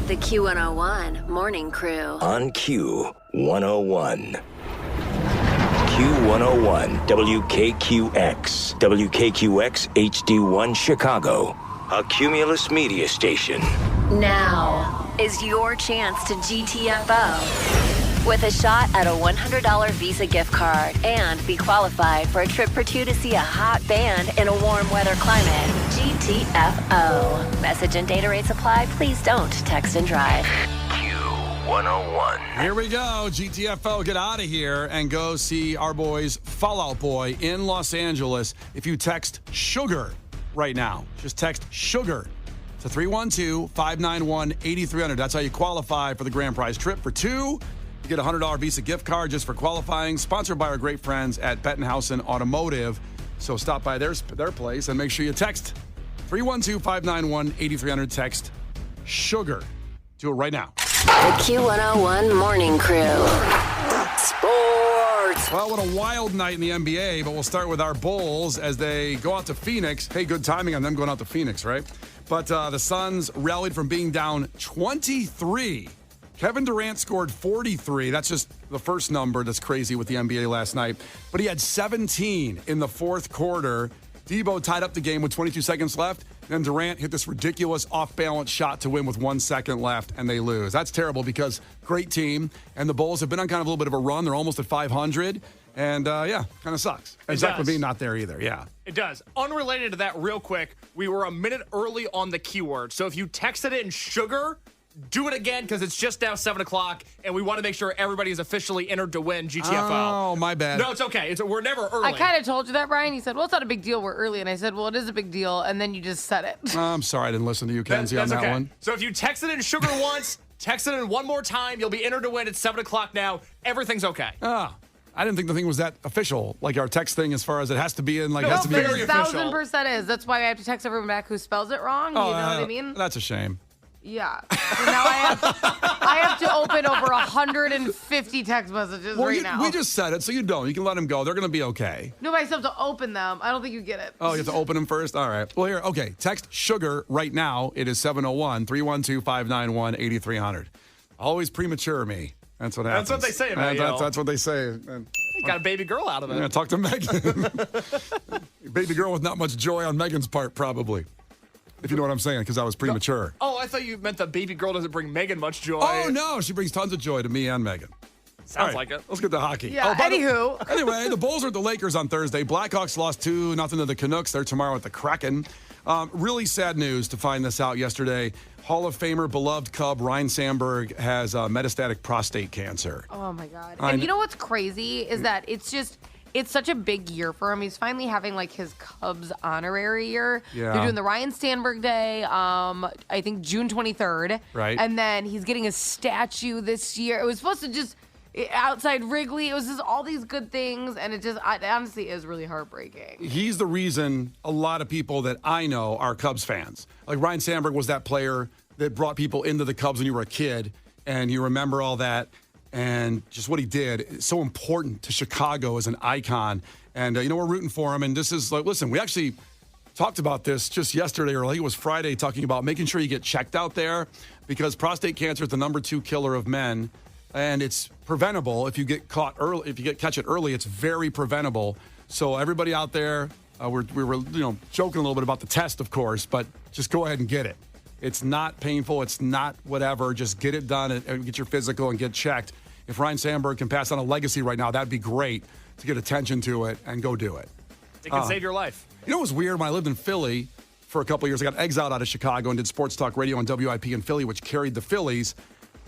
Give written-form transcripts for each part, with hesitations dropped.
The Q101 Morning Crew. On Q101. Q101 WKQX. WKQX HD1 Chicago. A Cumulus media station. Now is your chance to GTFO. With a shot at a $100 Visa gift card and be qualified for a trip for two to see a hot band in a warm weather climate. GTFO. Message and data rates apply. Please don't text and drive. Q101. Here we go. GTFO, get out of here and go see our boys Fall Out Boy in Los Angeles. If you text SUGAR right now, just text SUGAR to 312-591-8300. That's how you qualify for the grand prize trip for two. You get a $100 Visa gift card just for qualifying. Sponsored by our great friends at Bettenhausen Automotive. So stop by their place and make sure you text 312-591-8300. Text SUGAR. Do it right now. The Q101 Morning Crew. Sports. Well, what a wild night in the NBA, but we'll start with our Bulls as they go out to Phoenix. Hey, good timing on them going out to Phoenix, right? But the Suns rallied from being down 23. Kevin Durant scored 43. That's just the first number that's crazy with the NBA last night. But he had 17 in the fourth quarter. Debo tied up the game with 22 seconds left. Then Durant hit this ridiculous off-balance shot to win with 1 second left, and they lose. That's terrible because great team. And the Bulls have been on kind of a little bit of a run. They're almost at 500. And, kind of sucks. And Zach LaVine not there either, yeah. It does. Unrelated to that, real quick, we were a minute early on the keyword. So if you texted it in SUGAR, do it again because it's just now 7 o'clock, and we want to make sure everybody is officially entered to win GTFO. Oh, my bad. No, it's okay. We're never early. I kind of told you that, Brian. He said, well, it's not a big deal. We're early. And I said, well, it is a big deal. And then you just said it. I'm sorry I didn't listen to you, Kenzie, on that okay. one. So if you text it in SUGAR once, text it in one more time, you'll be entered to win. It's 7 o'clock now. Everything's okay. I didn't think the thing was that official, like our text thing, as far as it has to be in, like, No, it has to be very It official. 1,000% is. That's why I have to text everyone back who spells it wrong. You know what I mean? That's a shame. Yeah. So now I have to open over 150 text messages now. We just said it, so you don't. You can let them go. They're going to be okay. No, but I still have to open them. I don't think you get it. Oh, you have to open them first? All right. Well, here, okay. Text SUGAR right now. It is 701-312-591-8300. Always premature me. That's what happens. That's what they say about you. That's what they say. And, You got a baby girl out of it. yeah, talk to Megan. Baby girl with not much joy on Megan's part, probably. If you know what I'm saying, because I was premature. Oh, I thought you meant the baby girl doesn't bring Megan much joy. Oh, no. She brings tons of joy to me and Megan. Sounds All right, like it. Let's get to hockey. Yeah, anywho. Anyway, the Bulls are at the Lakers on Thursday. Blackhawks lost 2-0 to the Canucks. They're tomorrow at the Kraken. Really sad news to find this out yesterday. Hall of Famer, beloved Cub, Ryan Sandberg has metastatic prostate cancer. Oh, my God. And you know what's crazy is that it's such a big year for him. He's finally having like his Cubs honorary year. Yeah. They're doing the Ryan Sandberg Day, I think June 23rd. Right. And then he's getting a statue this year. It was supposed to just outside Wrigley. It was just all these good things, and it honestly is really heartbreaking. He's the reason a lot of people that I know are Cubs fans. Like Ryan Sandberg was that player that brought people into the Cubs when you were a kid, and you remember all that. And just what he did is so important to Chicago as an icon. And, we're rooting for him. And this is like, listen, we actually talked about this just yesterday, or I think it was Friday, talking about making sure you get checked out there because prostate cancer is the number 2 killer of men. And it's preventable if you get caught early. If you catch it early, it's very preventable. So everybody out there, we were joking a little bit about the test, of course, but just go ahead and get it. It's not painful. It's not whatever. Just get it done and get your physical and get checked. If Ryan Sandberg can pass on a legacy right now, that'd be great to get attention to it and go do it. It can save your life. You know what was weird? When I lived in Philly for a couple of years, I got exiled out of Chicago and did sports talk radio on WIP in Philly, which carried the Phillies.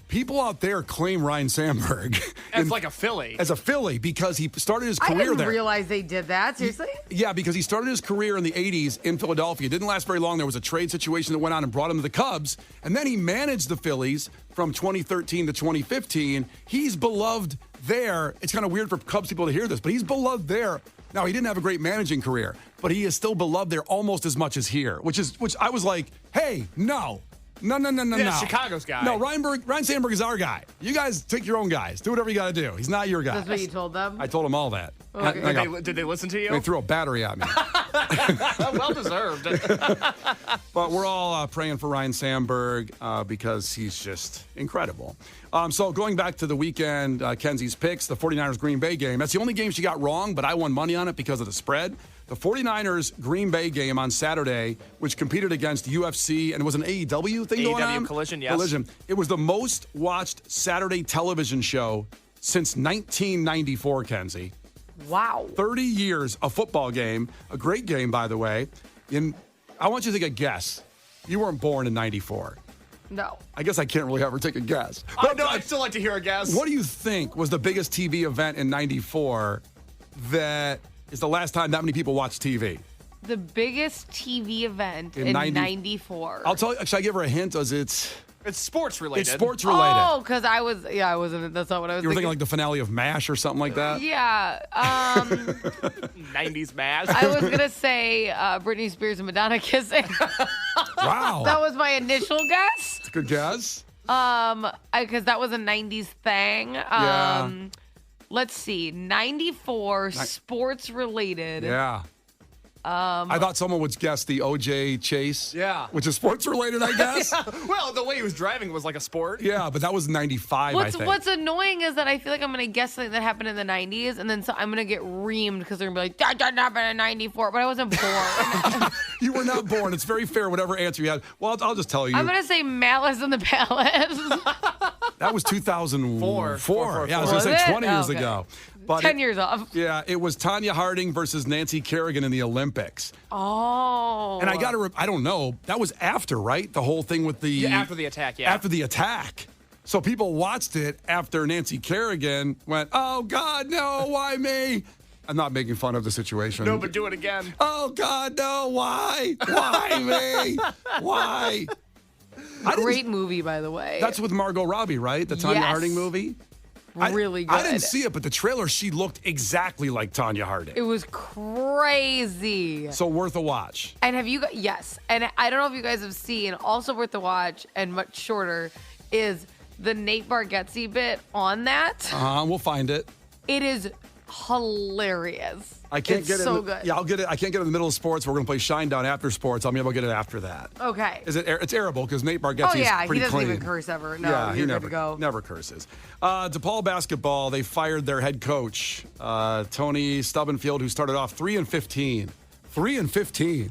People out there claim Ryan Sandberg As like a Philly. as a Philly because he started his career I didn't there. realize they did that. Seriously? Yeah, because he started his career in the 80s in Philadelphia. It didn't last very long. There was a trade situation that went on and brought him to the Cubs. And then he managed the Phillies from 2013 to 2015. He's beloved there. It's kind of weird for Cubs people to hear this, but he's beloved there. Now, he didn't have a great managing career, but he is still beloved there almost as much as here, which I was like, hey, no. No. Yeah, Chicago's guy. No, Ryan Sandberg is our guy. You guys take your own guys. Do whatever you got to do. He's not your guy. That's what you told them? I told them all that. Okay. Did they listen to you? They threw a battery at me. Well deserved. But we're all praying for Ryan Sandberg because he's just incredible. So going back to the weekend, Kenzie's picks, the 49ers Green Bay game. That's the only game she got wrong, but I won money on it because of the spread. The 49ers Green Bay game on Saturday, which competed against UFC, and it was an AEW thing going on. AEW Collision, yes. Collision. It was the most watched Saturday television show since 1994, Kenzie. Wow. 30 years, a football game, a great game, by the way. I want you to take a guess. You weren't born in 94. No. I guess I can't really ever take a guess. I'd still like to hear a guess. What do you think was the biggest TV event in 94 that is the last time that many people watched TV? The biggest TV event in 94. I'll tell you, should I give her a hint? It's sports related. It's sports related. Oh, because I wasn't, that's not what I was You were thinking. thinking like the finale of MASH or something like that? Yeah. 90s MASH. I was going to say Britney Spears and Madonna kissing. Wow. That was my initial guess. That's a good guess. Because that was a 90s thing. Yeah. Let's see. 94, sports related. Yeah. I thought someone would guess the OJ chase. Yeah. Which is sports related, I guess. Yeah. Well, the way he was driving was like a sport. Yeah, but that was 95, I think. What's annoying is that I feel like I'm going to guess something that happened in the 90s, and then I'm going to get reamed because they're going to be like, that didn't happen in 94, but I wasn't born. You were not born. It's very fair, whatever answer you had. Well, I'll just tell you. I'm going to say Malice in the Palace. That was 2004. Yeah, I was going to Was say it? 20 years Okay. ago. But 10 years off. Yeah, it was Tanya Harding versus Nancy Kerrigan in the Olympics. Oh. And I don't know. That was after, right? The whole thing with the... Yeah, after the attack, yeah. After the attack. So people watched it after Nancy Kerrigan went, oh, God, no, why me? I'm not making fun of the situation. No, but do it again. Oh, God, no, why? Why me? Why? Great movie, by the way. That's with Margot Robbie, right? The Tanya Yes. Harding movie? Really good. I didn't see it, but the trailer, she looked exactly like Tanya Harding. It was crazy. So worth a watch. And have you yes, and I don't know if you guys have seen, also worth the watch and much shorter, is the Nate Bargatze bit on that. We'll find it. It is hilarious. I can't it's get it. so good. Yeah, I'll get it. I can't get it in the middle of sports. We're going to play Shinedown after sports. I'll be able to get it after that. Okay. It's airable because Nate Bargatze Oh yeah, is pretty he doesn't clean. even curse ever. No, yeah, you're he good never to go. never curses. DePaul basketball, they fired their head coach, Tony Stubbenfield, who started off 3-15. 3-15.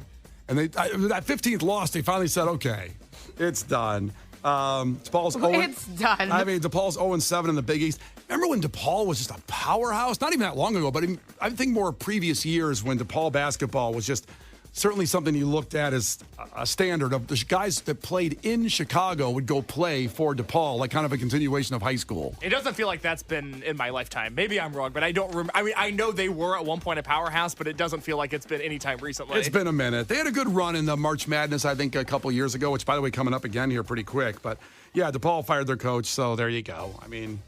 And that 15th loss, they finally said, okay, it's done. DePaul's It's done. I mean, DePaul's 0-7 in the Big East. Remember when DePaul was just a powerhouse? Not even that long ago, but I think more previous years when DePaul basketball was just certainly something you looked at as a standard of the guys that played in Chicago would go play for DePaul, like kind of a continuation of high school. It doesn't feel like that's been in my lifetime. Maybe I'm wrong, but I don't remember. I mean, I know they were at one point a powerhouse, but it doesn't feel like it's been any time recently. It's been a minute. They had a good run in the March Madness, I think, a couple years ago, which, by the way, coming up again here pretty quick. But, yeah, DePaul fired their coach, so there you go. I mean,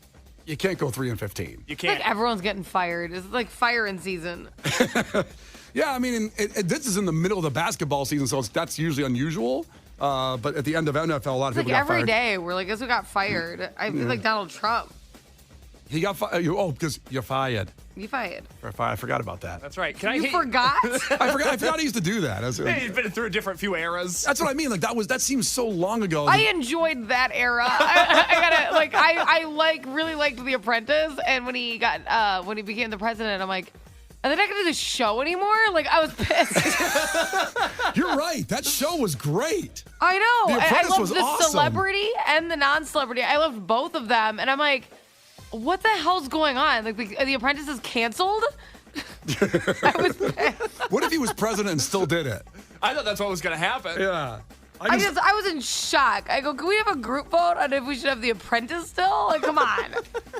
you can't go 3-15. You can't. Like everyone's getting fired. It's like firing season. Yeah, I mean, this is in the middle of the basketball season, so that's usually unusual. But at the end of NFL, a lot of It's people like got fired. every day we're like, guess who got fired? I feel like Donald Trump. He got fired. Oh, because you're fired. You fired. I forgot about that. That's right. You forgot? I forgot he used to do that. He's been through a different few eras. That's what I mean. Like that seems so long ago. I enjoyed that era. I really liked The Apprentice, and when he became the president, I'm like, are they not gonna do the show anymore? Like, I was pissed. You're right. That show was great. I know. The I Apprentice loved was the awesome. celebrity and the non-celebrity. I loved both of them, and I'm like, what the hell's going on? Like, the Apprentice is canceled? I was pissed. What if he was president and still did it? I thought that's what was going to happen. Yeah. I was in shock. I go, can we have a group vote on if we should have The Apprentice still? Like, come on.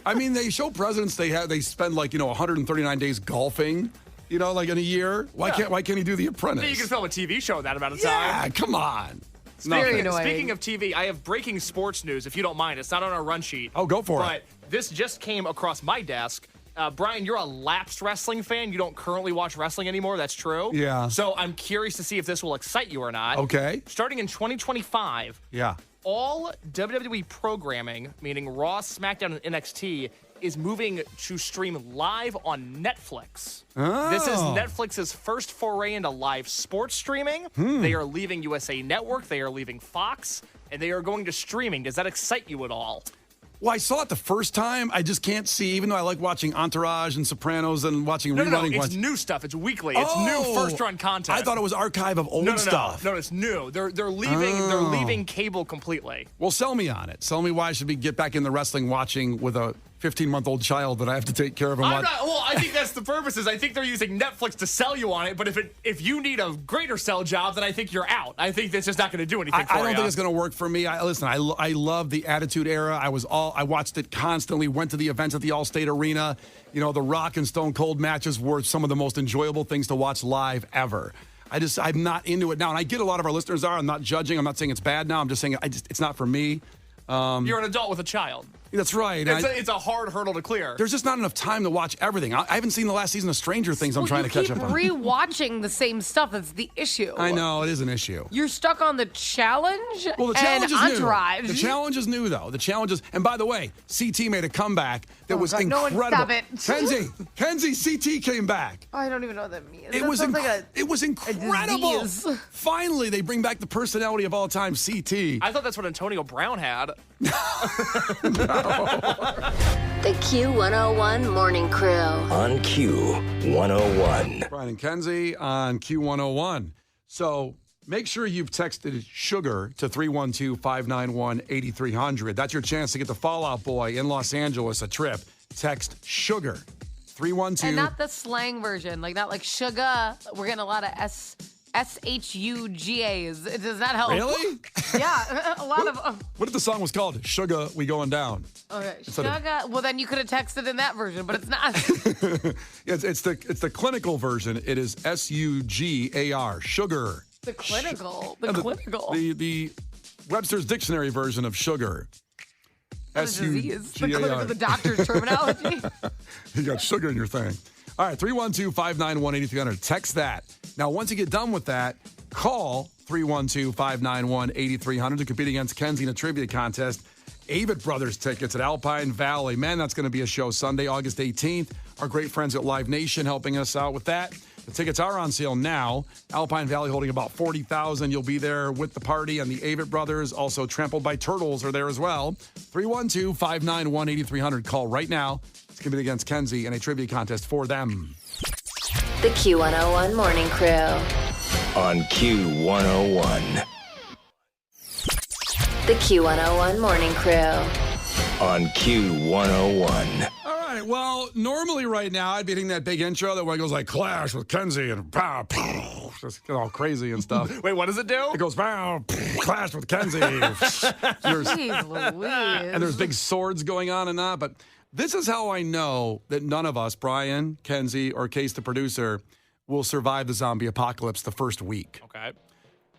I mean, they show presidents they spend 139 days golfing, like in a year. Why can't he do The Apprentice? You can film a TV show in that amount of Yeah, time. come on. Very annoying. Speaking of TV, I have breaking sports news, if you don't mind. It's not on our run sheet. Oh, go for it. But this just came across my desk. Brian, you're a lapsed wrestling fan. You don't currently watch wrestling anymore. That's true. Yeah. So I'm curious to see if this will excite you or not. Okay. Starting in 2025, Yeah. all WWE programming, meaning Raw, SmackDown, and NXT, is moving to stream live on Netflix. Oh. This is Netflix's first foray into live sports streaming. They are leaving USA Network, they are leaving Fox, and they are going to streaming. Does that excite you at all? Well, I saw it the first time. I just can't see, even though I like watching Entourage and Sopranos and watching No, rerunning. it's new stuff. It's weekly. It's new first-run content. I thought it was archive of old stuff. No, it's new. They're leaving cable completely. Well, sell me on it. Sell me why I should get back in the wrestling watching with a 15-month-old child that I have to take care of and watch. I think that's the purpose. Is I think they're using Netflix to sell you on it. But if you need a greater sell job, then I think you're out. I think that's just not going to do anything for you. I don't think it's going to work for me. I love the Attitude Era. I watched it constantly. Went to the events at the Allstate Arena. You know, the Rock and Stone Cold matches were some of the most enjoyable things to watch live ever. I'm not into it now, and I get a lot of our listeners are. I'm not judging. I'm not saying it's bad now. I'm just saying it's not for me. You're an adult with a child. That's right. It's a hard hurdle to clear. There's just not enough time to watch everything. I haven't seen the last season of Stranger Things. I'm trying to catch up on. You keep rewatching the same stuff. That's the issue. I know, it is an issue. You're stuck on the challenge. Well, the challenge is Entourage. new. The challenge is new, though. The challenge is, and by the way, CT made a comeback that was God, incredible. no one stop it. Kenzie, CT came back. Oh, I don't even know what that means. It was incredible. disease. Finally, they bring back the personality of all time, CT. I thought that's what Antonio Brown had. The Q101 Morning Crew. On Q101. Brian and Kenzie on Q101. So make sure you've texted sugar to 312-591-8300. That's your chance to get the Fallout Boy in Los Angeles a trip. Text sugar. 312. And not the slang version, not like sugar. We're getting a lot of SHUGAs. Does that help? Really? Yeah, a lot of. What if the song was called Sugar We Going Down? Okay, sugar. Well, then you could have texted in that version, but it's not. It's the clinical version. It is SUGAR. Sugar. The clinical. Clinical. The Webster's Dictionary version of sugar. Disease. The doctor's terminology. You got sugar in your thing. All right, 312-591-8300. Text that. Now, once you get done with that, call 312-591-8300 to compete against Kenzie in a trivia contest. Avett Brothers tickets at Alpine Valley. Man, that's going to be a show Sunday, August 18th. Our great friends at Live Nation helping us out with that. The tickets are on sale now. Alpine Valley holding about 40,000. You'll be there with the party, and the Avett Brothers, also Trampled by Turtles, are there as well. 312-591-8300. Call right now. It's compete against Kenzie in a trivia contest for them. The Q101 Morning Crew. On Q101. The Q101 Morning Crew. On Q101. All right, well, normally right now I'd be hitting that big intro that one goes like Clash with Kenzie and pow, pow, just get all crazy and stuff. Wait, what does it do? It goes pow, Clash with Kenzie. Jeez Louise. And there's big swords going on and that, but this is how I know that none of us, Brian, Kenzie, or Case the producer, will survive the zombie apocalypse the first week. Okay.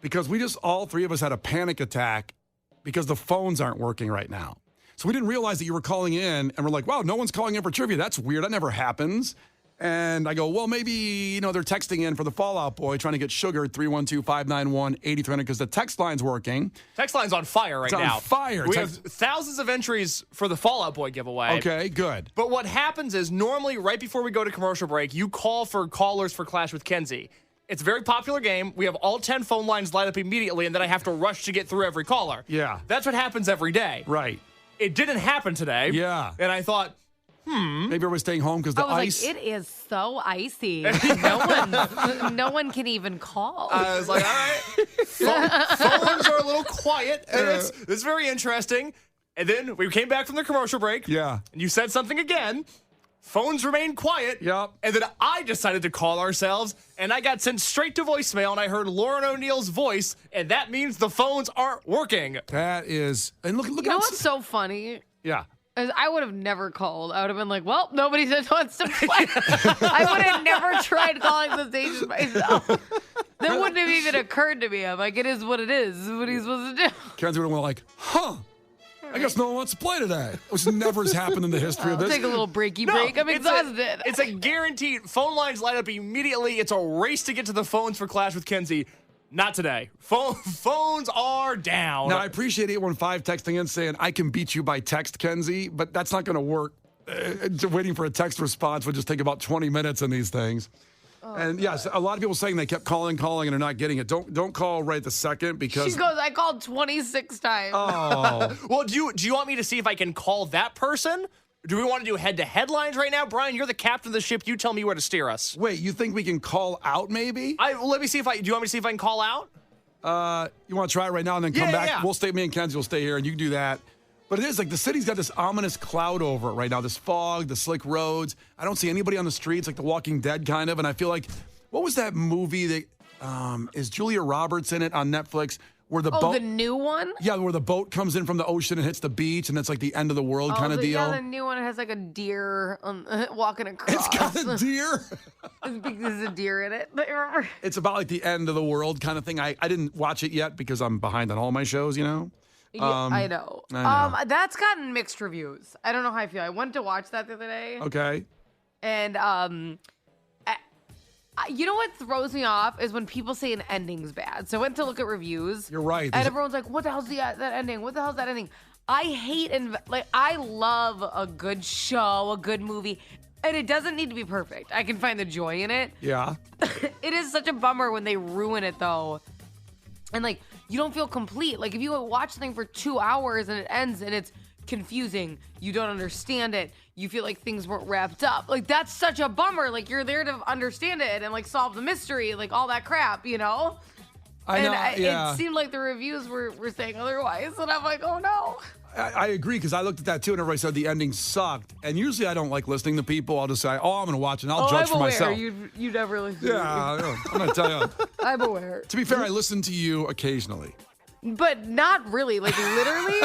Because all three of us had a panic attack because the phones aren't working right now. So we didn't realize that you were calling in, and we're like, wow, no one's calling in for trivia. That's weird. That never happens. And I go, well, maybe, they're texting in for the Fallout Boy, trying to get sugar at 312-591-8300 because the text line's working. Text line's on fire right now. It's on fire. We have thousands of entries for the Fallout Boy giveaway. Okay, good. But what happens is normally right before we go to commercial break, you call for callers for Clash with Kenzie. It's a very popular game. We have all 10 phone lines light up immediately, and then I have to rush to get through every caller. Yeah. That's what happens every day. Right. It didn't happen today. Yeah. And I thought, maybe everyone's staying home because the ice. It is so icy. No one can even call. I was like, all right. Phones are a little quiet, and it's very interesting. And then we came back from the commercial break. Yeah. And you said something again. Phones remained quiet. Yep. And then I decided to call ourselves, and I got sent straight to voicemail, and I heard Lauren O'Neill's voice, and that means the phones aren't working. That is, and look You at know what's so funny? Yeah. Is I would have never called. I would have been like, well, nobody wants to play. I would have never tried calling the station myself. That wouldn't have even occurred to me. I'm like, it is what it is. What are you supposed to do? Kenzie would have went like, I guess no one wants to play today. Which never has happened in the history of this. Take a little break. I'm exhausted. It's a guaranteed. Phone lines light up immediately. It's a race to get to the phones for Clash with Kenzie. Not today. Phones are down. Now, I appreciate 815 texting in saying, I can beat you by text, Kenzie, but that's not going to work. Waiting for a text response would just take about 20 minutes in these things. And yes, a lot of people saying they kept calling, and they're not getting it. Don't call right the second because She goes, I called 26 times. oh, Well, do you want me to see if I can call that person? Do we want to do head-to-head lines right now? Brian, you're the captain of the ship. You tell me where to steer us. wait, you think we can call out maybe? Let me see if do you want me to see if I can call out? You want to try it right now and then come Yeah, back? yeah. We'll stay. Me and Kenzie will stay here, and you can do that. But it is like the city's got this ominous cloud over it right now. This fog, the slick roads. I don't see anybody on the streets, like The Walking Dead kind of. And I feel like, what was that movie that is Julia Roberts in it on Netflix? Where the boat, the new one? yeah, where the boat comes in from the ocean and hits the beach, and it's like the end of the world kind of deal. Yeah, the new one has like a deer walking across. It's got a deer. There's a deer in it. Remember? It's about like the end of the world kind of thing. I didn't watch it yet because I'm behind on all my shows, you know. Yeah, I know. I know. That's gotten mixed reviews. I don't know how I feel. I went to watch that the other day, Okay. and you know what throws me off is when people say an ending's bad. So I went to look at reviews. You're right. And everyone's like, "What the hell's that ending? What the hell's that ending?" I hate I love a good show, a good movie, and it doesn't need to be perfect. I can find the joy in it. Yeah. It is such a bummer when they ruin it though, and like you don't feel complete. Like if you watch something for 2 hours and it ends and it's confusing, you don't understand it, you feel like things weren't wrapped up. Like that's such a bummer. Like you're there to understand it and like solve the mystery, like all that crap, you know? I know. It seemed like the reviews were saying otherwise, and I'm like, oh no. I agree because I looked at that too, and everybody said the ending sucked. And usually I don't like listening to people. I'll just say, "Oh, I'm going to watch it. And I'll judge I'm for aware. myself." You never listen. Yeah, I'm going to tell you. I'm aware. To be fair, I listen to you occasionally. But not really. Like literally,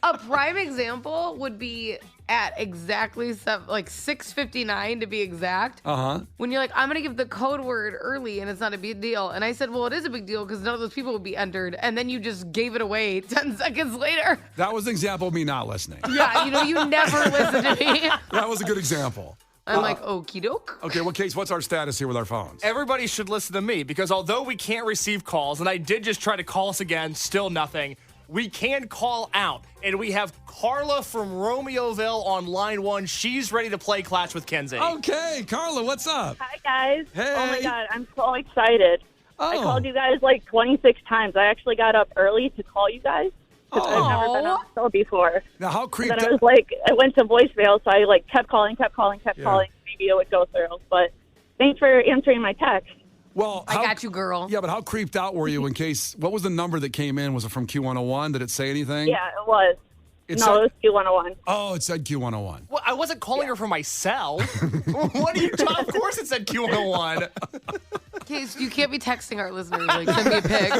a prime example would be at exactly 6:59 to be exact. When you're like, I'm gonna give the code word early, and it's not a big deal. And I said, well, it is a big deal because none of those people would be entered. And then you just gave it away 10 seconds later. That was an example of me not listening. Yeah, you never listen to me. That was a good example. I'm like, okie doke. Okay, well, Case, what's our status here with our phones? Everybody should listen to me because although we can't receive calls, and I did just try to call us again, still nothing, we can call out. And we have Carla from Romeoville on line 1. She's ready to play Clash with Kenzie. Okay, Carla, what's up? Hi, guys. Hey. Oh, my God. I'm so excited. I Oh. called you guys like 26 times. I actually got up early to call you guys because I've never been on the show before. Now, how creeped Then I went to voicemail, so I kept calling. Yeah. Maybe it would go through. But thanks for answering my text. Well, I got you, girl. Yeah, but how creeped out were you in case, what was the number that came in? Was it from Q101? Did it say anything? Yeah, it was. It No, said- it was Q101. Oh, it said Q101. Well, I wasn't calling her from my cell. What are you talking? Of course it said Q101. Case, you can't be texting our listeners like send me a pic.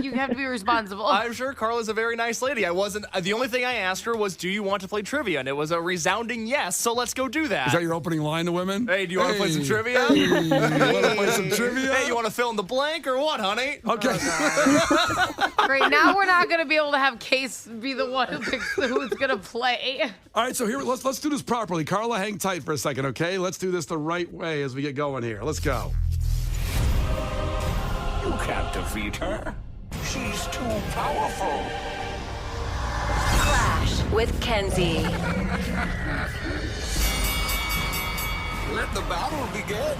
You have to be responsible. I'm sure Carla's a very nice lady. I wasn't. The only thing I asked her was, "Do you want to play trivia?" And it was a resounding yes. So let's go do that. Is that your opening line to women? Hey, do you want to play some trivia? Hey, you want to play some trivia? Hey, you want to fill in the blank or what, honey? Okay. Great. Now we're not going to be able to have Case be the one who picks who's going to play. All right, so here, let's do this properly. Carla, hang tight for a second, okay? Let's do this the right way as we get going here. Let's go. You can't defeat her. She's too powerful. Clash with Kenzie. Let the battle begin.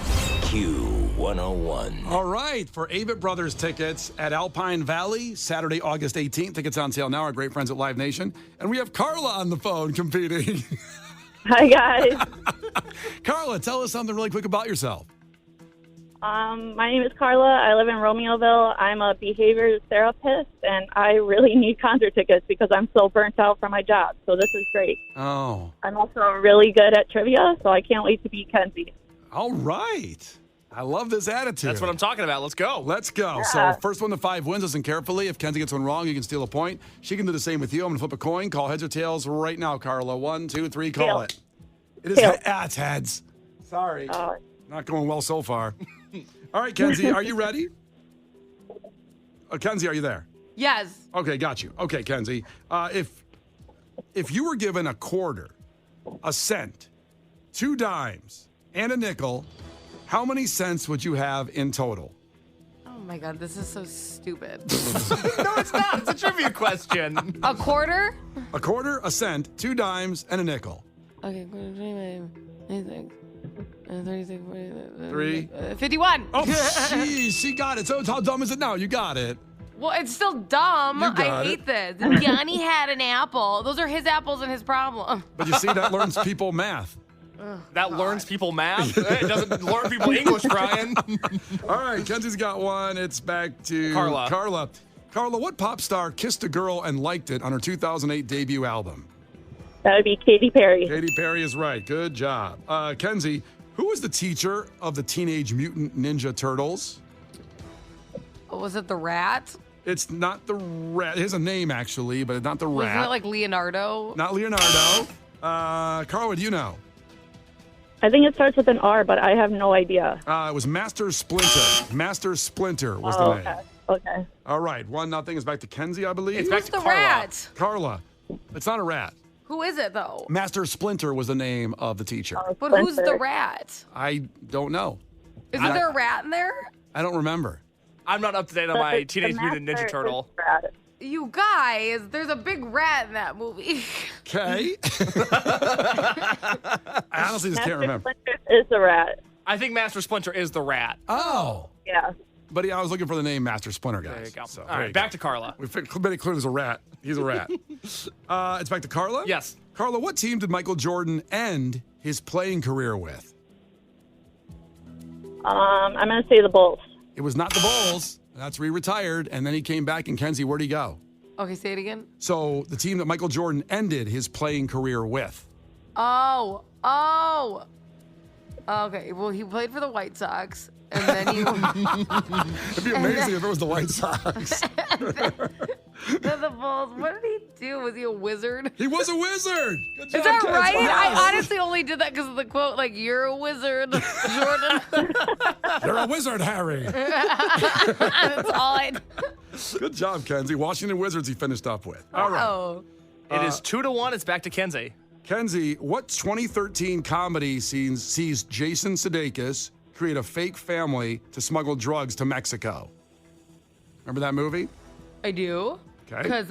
Q101. All right, for Avett Brothers tickets at Alpine Valley, Saturday, August 18th. Tickets on sale now, our great friends at Live Nation. And we have Carla on the phone competing. Hi, guys. Carla, tell us something really quick about yourself. My name is Carla. I live in Romeoville. I'm a behavior therapist, and I really need concert tickets because I'm so burnt out from my job. So this is great. Oh, I'm also really good at trivia, so I can't wait to beat Kenzie. all right. I love this attitude. That's what I'm talking about. Let's go. Let's go. So first one to 5 wins. Listen carefully. If Kenzie gets one wrong, you can steal a point. She can do the same with you. I'm going to flip a coin. Call heads or tails right now, Carla. 1, 2, 3, call Tails. it. It is it's heads. Sorry. Uh, Not going well so far. All right, Kenzie, are you ready? Kenzie, are you there? Yes. Okay, got you. Okay, Kenzie. If you were given a quarter, a cent, 2 dimes, and a nickel, How many cents would you have in total? Oh my God, this is so stupid. No, it's not. It's a trivia question. A quarter? A quarter, a cent, 2 dimes, and a nickel. Okay, 36, 3. 51. Oh, jeez, she got it. So how dumb is it now? You got it. Well, it's still dumb. You got I hate this. Yanni had an apple. Those are his apples and his problem. But you see, that learns people math. That learns people math. It doesn't learn people English, Brian. All right, Kenzie's got one. It's back to Carla. Carla, what pop star kissed a girl and liked it on her 2008 debut album? That would be Katy Perry. Katy Perry is right. Good job. Kenzie, who was the teacher of the Teenage Mutant Ninja Turtles? Was it the rat? It's not the rat. It has a name, actually, but it's not the rat. Wasn't it like Leonardo? Not Leonardo. Carla, do you know? I think it starts with an R, but I have no idea. It was Master Splinter. Master Splinter was the name. Okay. All right, 1-0 is back to Kenzie, I believe. It's back Who's to the Carla. rat? Carla, it's not a rat. Who is it though? Master Splinter was the name of the teacher. But who's the rat? I don't know. Isn't there a rat in there? I don't remember. I'm not up to date on my Teenage Mutant Ninja Turtle. You guys, there's a big rat in that movie. Okay. I honestly just can't remember. Splinter is the rat. I think Master Splinter is the rat. Oh. Yeah. But I was looking for the name Master Splinter, guys. There you go. So, All there right, you back go. to Carla. We've made it clear there's a rat. He's a rat. It's back to Carla? Yes. Carla, what team did Michael Jordan end his playing career with? I'm going to say the Bulls. It was not the Bulls. That's where he retired, and then he came back. And Kenzie, where'd he go? Okay, say it again. So the team that Michael Jordan ended his playing career with. Oh. Okay, well, he played for the White Sox, and then he... It'd be amazing if it was the White Sox. the Bulls. What did he do? Was he a wizard? He was a wizard. Good Is job, that Kenzie. right? Wow. I honestly only did that because of the quote, like, you're a wizard, Jordan. You're a wizard, Harry. That's all I... Good job, Kenzie. Washington Wizards he finished up with. All right. Oh. It is 2-1. It's back to Kenzie. Kenzie, what 2013 comedy sees Jason Sudeikis create a fake family to smuggle drugs to Mexico? Remember that movie? I do. Okay. Because,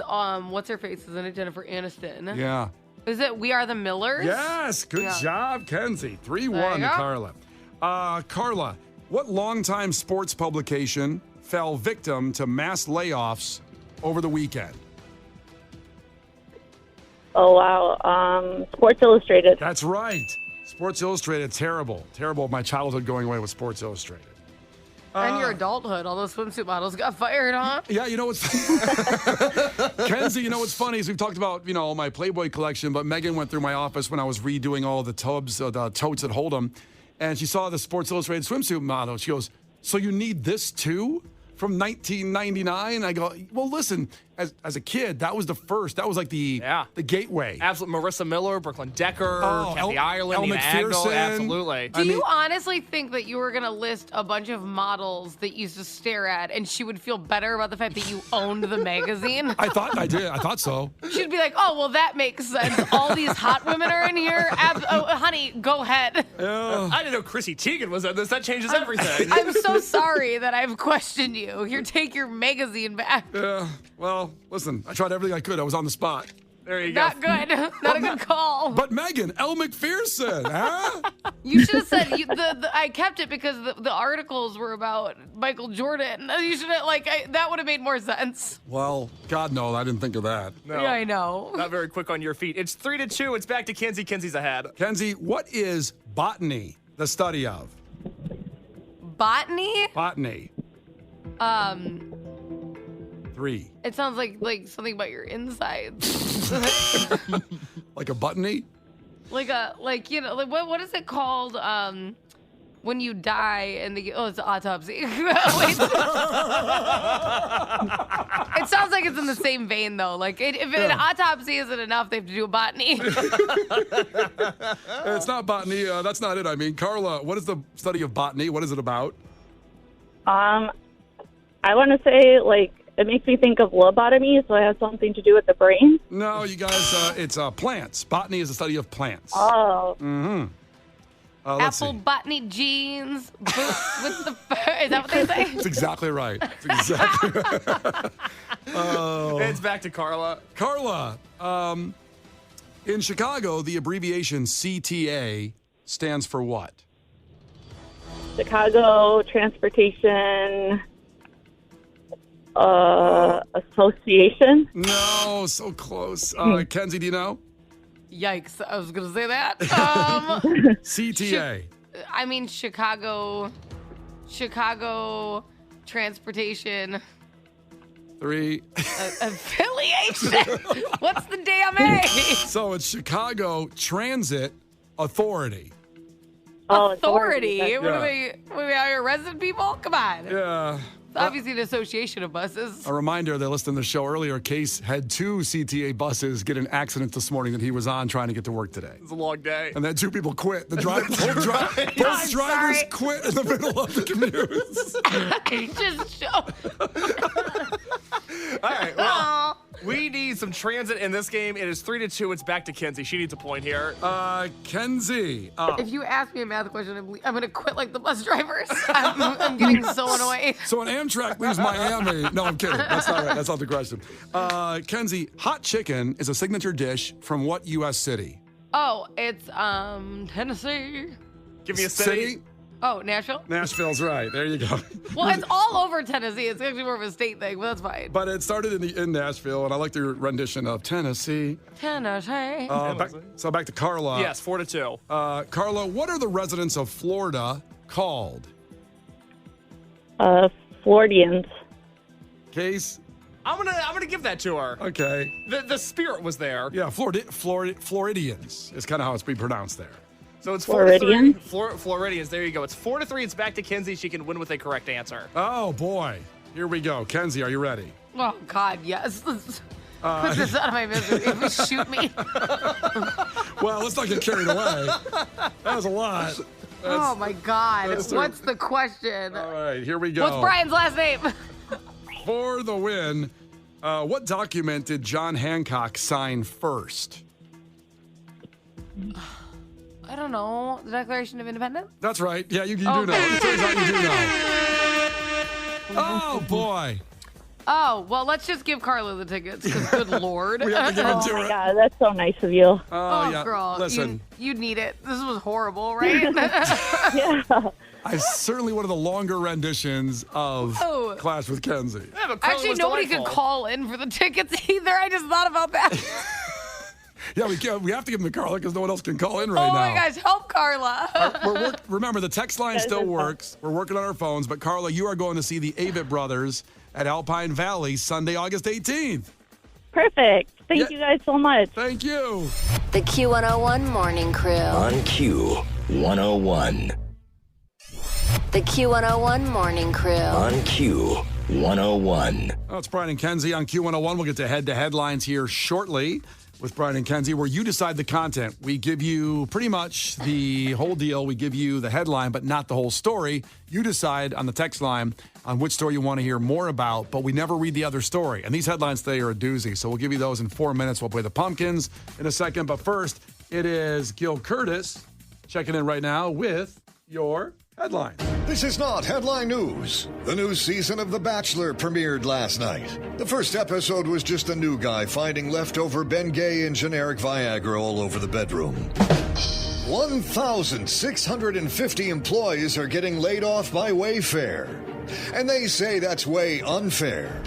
what's her face? Isn't it Jennifer Aniston? Yeah. Is it We Are the Millers? Yes. Good Yeah. job, Kenzie. 3-1 There you to go. Carla. Carla, what longtime sports publication fell victim to mass layoffs over the weekend? Oh, wow. Sports Illustrated. That's right. Sports Illustrated, terrible. Terrible. My childhood going away with Sports Illustrated. And your adulthood. All those swimsuit models got fired, huh? Yeah, you know what's Kenzie, you know what's funny is we've talked about, my Playboy collection, but Megan went through my office when I was redoing all the tubs, the totes at Hold'em, and she saw the Sports Illustrated swimsuit model. She goes, "So you need this too? From 1999?" I go, "Well, listen, as a kid, that was the first. That was like the gateway." Absolute Marissa Miller, Brooklyn Decker, Oh, Kathy Ireland, Elle Nina Agnew. McPherson. Absolutely. Do you honestly think that you were going to list a bunch of models that you used to stare at and she would feel better about the fact that you owned the magazine? I thought so. She'd be like, "Oh, well, that makes sense. All these hot women are in here. Honey, go ahead." I didn't know Chrissy Teigen was in this. That changes everything. I'm so sorry that I've questioned you. Here, take your magazine back. Well, listen, I tried everything I could. I was on the spot. There you go. Not good. Not a good call. But Megan, Elle McPherson, huh? You should have said I kept it because the articles were about Michael Jordan. You should have that would have made more sense. Well, God, no, I didn't think of that. No, Yeah, I know. Not very quick on your feet. It's 3-2. It's back to Kenzie. Kenzie's ahead. Kenzie, what is botany the study of? Botany? Botany. 3. It sounds like something about your insides. Like a botany? what is it called? When you die and it's autopsy. Wait. It sounds like it's in the same vein though. Like if an autopsy isn't enough, they have to do a botany. It's not botany. That's not it. I mean, Carla, what is the study of botany? What is it about? I want to say, it makes me think of lobotomy, so it has something to do with the brain. No, you guys, it's plants. Botany is the study of plants. Oh. Mm-hmm. Let's Apple see. botany jeans, boots with the fur. Is that what they say? That's exactly right. That's exactly right. It's back to Carla. Carla, in Chicago, the abbreviation CTA stands for what? Chicago Transportation Association. No, so close. Kenzie, do you know? Yikes! I was gonna say that. CTA. I mean Chicago Transportation 3. Affiliation. What's the damn A? So it's Chicago Transit Authority. Authority. That's- What are we out here resident people? Come on. Yeah. It's obviously an association of buses. A reminder, they listened to the show earlier. Case had 2 CTA buses get in an accident this morning that he was on trying to get to work today. It's a long day. And then 2 people quit. Both drivers sorry. quit in the middle of the commute. Just show. All right, well, we need some transit in this game. It is 3-2. It's back to Kenzie. She needs a point here. Kenzie. If you ask me a math question, I'm going to quit like the bus drivers. I'm getting so annoyed. So an Amtrak leaves Miami. No, I'm kidding. That's not right. That's not the question. Kenzie, hot chicken is a signature dish from what U.S. city? Oh, it's Tennessee. Give me a city. Oh, Nashville? Nashville's right. There you go. Well, it's all over Tennessee. It's actually more of a state thing, but that's fine. But it started in Nashville, and I like the rendition of Tennessee. Tennessee. Back to Carla. Yes, 4-2. Carla, what are the residents of Florida called? Floridians. Case? I'm gonna give that to her. Okay. The spirit was there. Yeah, Floridians is kind of how it's being pronounced there. So it's Floridian? 4-3. Floridians. There you go. It's 4-3. It's back to Kenzie. She can win with a correct answer. Oh, boy. Here we go. Kenzie, are you ready? Oh, God, yes. Put this out of my misery. Shoot me. Well, let's not get carried away. That was a lot. Oh, my God. that's What's the question? All right, here we go. What's Brian's last name? For the win, what document did John Hancock sign first? I don't know. The Declaration of Independence? That's right. Yeah, you do know. Okay. It turns out you do know. Oh, boy. Oh, well, let's just give Carla the tickets, because good Lord. We have to give it Oh to my her. God, that's so nice of you. Oh, yeah. girl. Listen, You need it. This was horrible, right? Yeah. certainly one of the longer renditions of Oh. Clash with Kenzie. Yeah, but Carla Actually, was nobody could delightful. call in for the tickets either. I just thought about that. Yeah, we have to give them to Carla because no one else can call in right Oh, now. my gosh. Help Carla. Remember, the text line still works. We're working on our phones, but Carla, you are going to see the Avett Brothers at Alpine Valley Sunday, August 18th. Perfect. Thank Yeah. you guys so much. Thank you. The Q101 Morning Crew. On Q101. The Q101 Morning Crew. On Q101. Oh, it's Brian and Kenzie on Q101. We'll get to head-to-head lines here shortly with Brian and Kenzie, where you decide the content. We give you pretty much the whole deal. We give you the headline, but not the whole story. You decide on the text line on which story you want to hear more about, but we never read the other story. And these headlines today are a doozy, so we'll give you those in 4 minutes. We'll play the Pumpkins in a second, but first, it is Gil Curtis checking in right now with your headline. This is not headline news. The new season of The Bachelor premiered last night. The first episode was just a new guy finding leftover Bengay and generic Viagra all over the bedroom. 1,650 employees are getting laid off by Wayfair. And they say that's way unfair.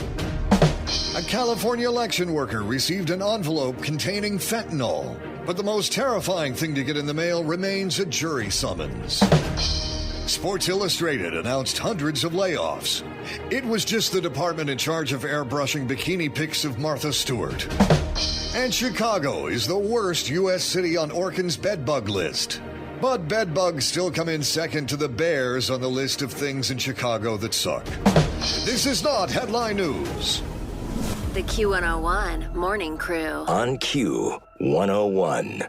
A California election worker received an envelope containing fentanyl. But the most terrifying thing to get in the mail remains a jury summons. Sports Illustrated announced hundreds of layoffs. It was just the department in charge of airbrushing bikini pics of Martha Stewart. And Chicago is the worst U.S. city on Orkin's bedbug list. But bedbugs still come in second to the bears on the list of things in Chicago that suck. This is not headline news. The Q101 Morning Crew. On Q101.